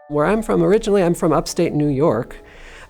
Where I'm from originally, I'm from upstate New York,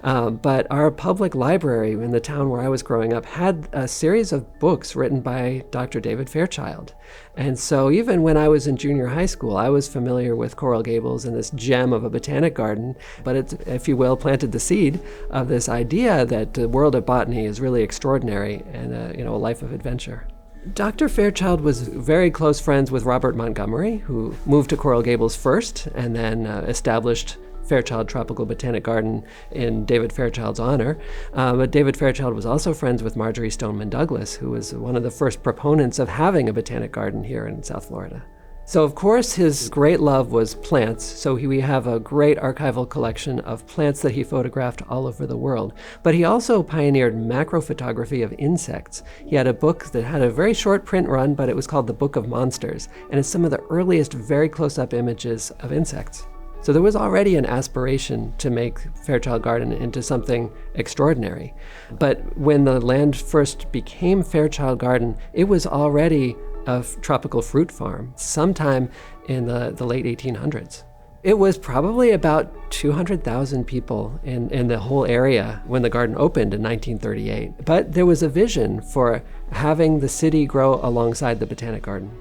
but our public library in the town where I was growing up had a series of books written by Dr. David Fairchild. And so even when I was in junior high school, I was familiar with Coral Gables and this gem of a botanic garden, but it, if you will, planted the seed of this idea that the world of botany is really extraordinary and a life of adventure. Dr. Fairchild was very close friends with Robert Montgomery, who moved to Coral Gables first and then established Fairchild Tropical Botanic Garden in David Fairchild's honor. But David Fairchild was also friends with Marjorie Stoneman Douglas, who was one of the first proponents of having a botanic garden here in South Florida. So of course his great love was plants, so we have a great archival collection of plants that he photographed all over the world. But he also pioneered macro photography of insects. He had a book that had a very short print run, but it was called The Book of Monsters, and it's some of the earliest very close-up images of insects. So there was already an aspiration to make Fairchild Garden into something extraordinary. But when the land first became Fairchild Garden, it was already a tropical fruit farm sometime in the late 1800s. It was probably about 200,000 people in the whole area when the garden opened in 1938. But there was a vision for having the city grow alongside the Botanic Garden.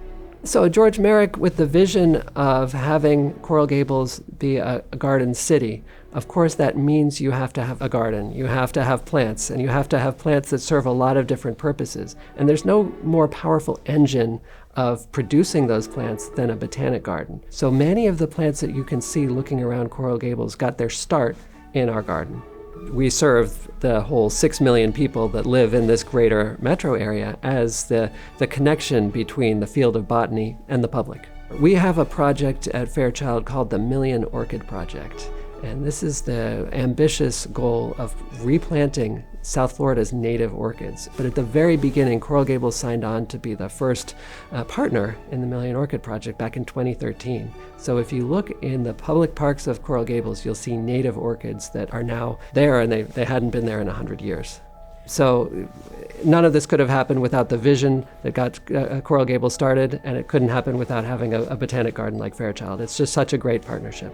So George Merrick, with the vision of having Coral Gables be a garden city, of course that means you have to have a garden, you have to have plants, and you have to have plants that serve a lot of different purposes. And there's no more powerful engine of producing those plants than a botanic garden. So many of the plants that you can see looking around Coral Gables got their start in our garden. We serve the whole 6 million people that live in this greater metro area as the connection between the field of botany and the public. We have a project at Fairchild called the Million Orchid Project, and this is the ambitious goal of replanting South Florida's native orchids. But at the very beginning, Coral Gables signed on to be the first partner in the Million Orchid Project back in 2013. So if you look in the public parks of Coral Gables, you'll see native orchids that are now there, and they hadn't been there in 100 years. So none of this could have happened without the vision that got Coral Gables started, and it couldn't happen without having a botanic garden like Fairchild. It's just such a great partnership.